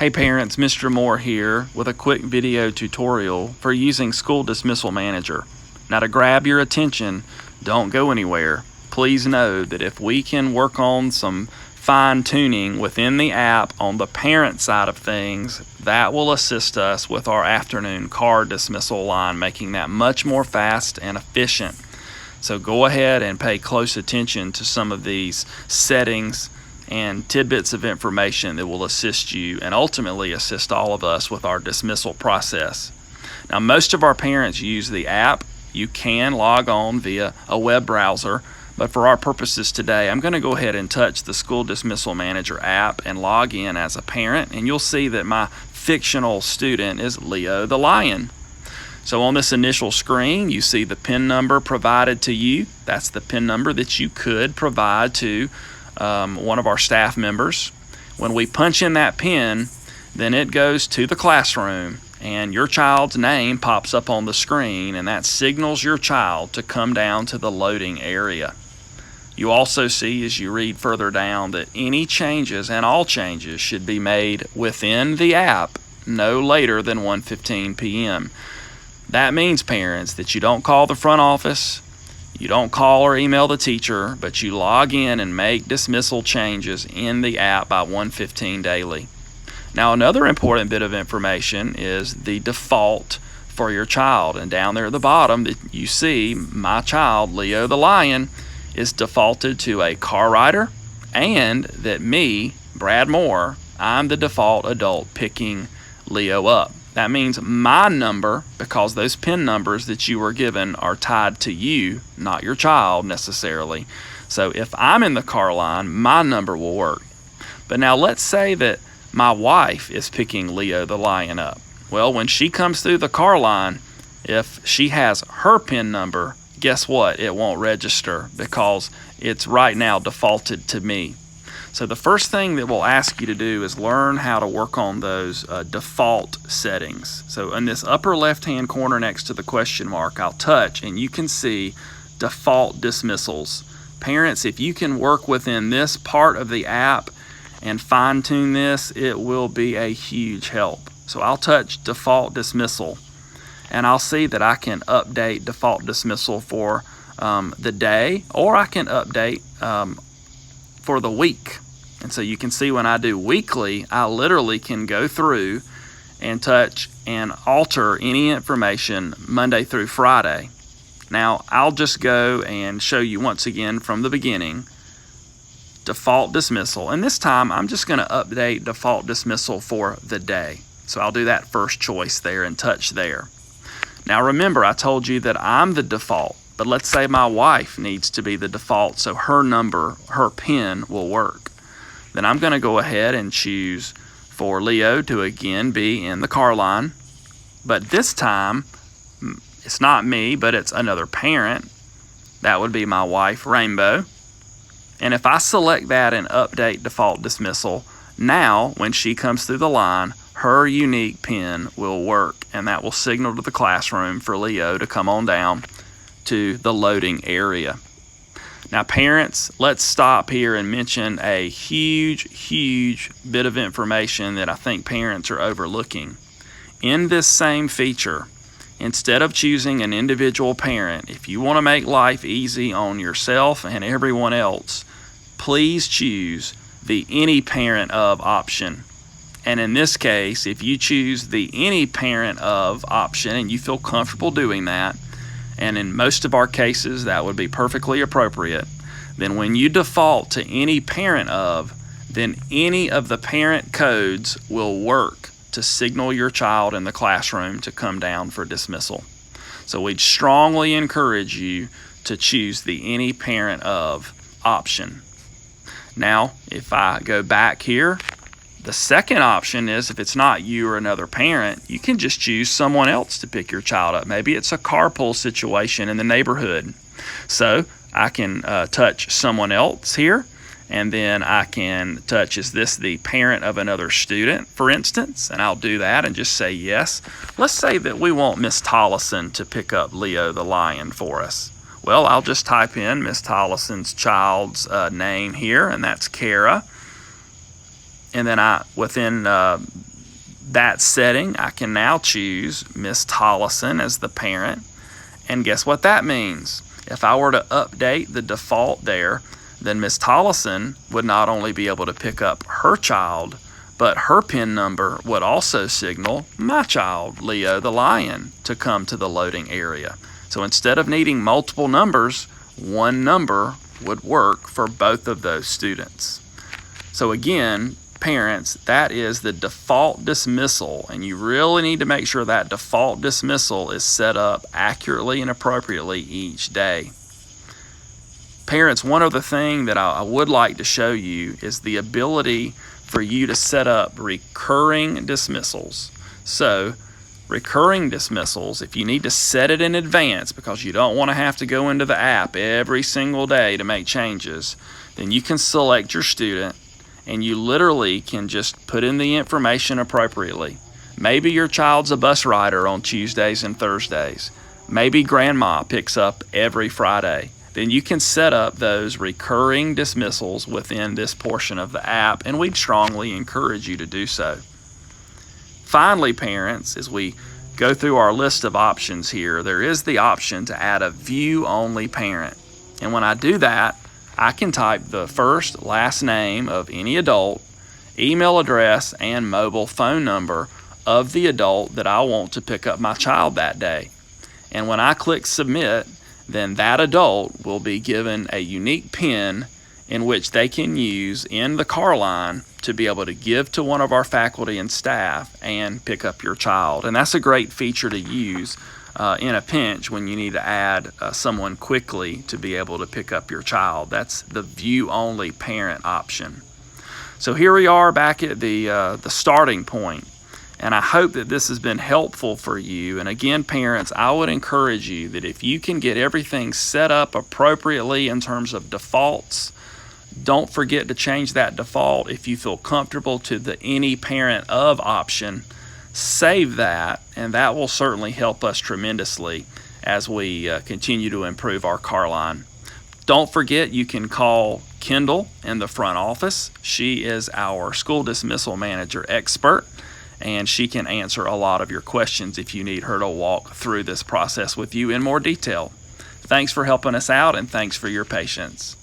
Hey parents, Mr. Moore here with a quick video tutorial for using School Dismissal Manager. Now to grab your attention, don't go anywhere. Please know that if we can work on some fine-tuning within the app on the parent side of things, that will assist us with our afternoon car dismissal line, making that much more fast and efficient. So go ahead and pay close attention to some of these settings and tidbits of information that will assist you and ultimately assist all of us with our dismissal process. Now, most of our parents use the app. You can log on via a web browser, but for our purposes today, I'm going to go ahead and touch the School Dismissal Manager app and log in as a parent, and you'll see that my fictional student is Leo the Lion. So on this initial screen, you see the PIN number provided to you. That's the PIN number that you could provide to one of our staff members. When we punch in that PIN, then it goes to the classroom and your child's name pops up on the screen, and that signals your child to come down to the loading area. You also see as you read further down that any changes and all changes should be made within the app no later than 1:15 p.m. That means, parents, that you don't call the front office, you don't call or email the teacher, but you log in and make dismissal changes in the app by 1:15 daily. Now, another important bit of information is the default for your child. And down there at the bottom, you see my child, Leo the Lion, is defaulted to a car rider, and that me, Brad Moore, I'm the default adult picking Leo up. That means my number, because those PIN numbers that you were given are tied to you, not your child necessarily. So if I'm in the car line, my number will work. But now let's say that my wife is picking Leo the Lion up. Well, when she comes through the car line, if she has her PIN number, guess what? It won't register because it's right now defaulted to me. So the first thing that we'll ask you to do is learn how to work on those default settings. So in this upper left-hand corner next to the question mark, I'll touch and you can see default dismissals. Parents, if you can work within this part of the app and fine-tune this, it will be a huge help. So I'll touch default dismissal and I'll see that I can update default dismissal for the day, or I can update for the week. And so you can see when I do weekly, I literally can go through and touch and alter any information Monday through Friday. Now I'll just go and show you once again from the beginning, default dismissal. And this time I'm just going to update default dismissal for the day. So I'll do that first choice there and touch there. Now remember, I told you that I'm the default, but let's say my wife needs to be the default so her number, her PIN will work. Then I'm going to go ahead and choose for Leo to again be in the car line. But this time, it's not me, but it's another parent. That would be my wife, Rainbow. And if I select that and update default dismissal, now when she comes through the line, her unique PIN will work, and that will signal to the classroom for Leo to come on down to the loading area. Now parents, let's stop here and mention a huge bit of information that I think parents are overlooking. In this same feature, instead of choosing an individual parent, if you want to make life easy on yourself and everyone else, please choose the any parent of option. And in this case, if you choose the any parent of option and you feel comfortable doing that, and in most of our cases that would be perfectly appropriate, then when you default to any parent of, then any of the parent codes will work to signal your child in the classroom to come down for dismissal. So we'd strongly encourage you to choose the any parent of option. Now, if I go back here, the second option is if it's not you or another parent, you can just choose someone else to pick your child up. Maybe it's a carpool situation in the neighborhood. So I can touch someone else here, and then I can touch, is this the parent of another student, for instance? And I'll do that and just say yes. Let's say that we want Miss Tollison to pick up Leo the Lion for us. Well, I'll just type in Miss Tollison's child's name here, and that's Kara. And then within that setting, I can now choose Miss Tollison as the parent. And guess what that means? If I were to update the default there, then Miss Tollison would not only be able to pick up her child, but her PIN number would also signal my child, Leo the Lion, to come to the loading area. So instead of needing multiple numbers, one number would work for both of those students. So again, parents, that is the default dismissal, and you really need to make sure that default dismissal is set up accurately and appropriately each day. Parents, one other thing that I would like to show you is the ability for you to set up recurring dismissals. So recurring dismissals, if you need to set it in advance because you don't want to have to go into the app every single day to make changes, then you can select your student and you literally can just put in the information appropriately. Maybe your child's a bus rider on Tuesdays and Thursdays. Maybe grandma picks up every Friday. Then you can set up those recurring dismissals within this portion of the app, and we'd strongly encourage you to do so. Finally, parents, as we go through our list of options here, there is the option to add a view-only parent. And when I do that, I can type the first, last name of any adult, email address, and mobile phone number of the adult that I want to pick up my child that day. And when I click submit, then that adult will be given a unique PIN in which they can use in the car line to be able to give to one of our faculty and staff and pick up your child. And that's a great feature to use in a pinch when you need to add someone quickly to be able to pick up your child. That's the view-only parent option. So here we are back at the starting point. And I hope that this has been helpful for you. And again, parents, I would encourage you that if you can get everything set up appropriately in terms of defaults, don't forget to change that default. If you feel comfortable to the any parent of option, save that, and that will certainly help us tremendously as we continue to improve our car line. Don't forget, you can call Kendall in the front office. She is our school dismissal manager expert, and she can answer a lot of your questions if you need her to walk through this process with you in more detail. Thanks for helping us out, and thanks for your patience.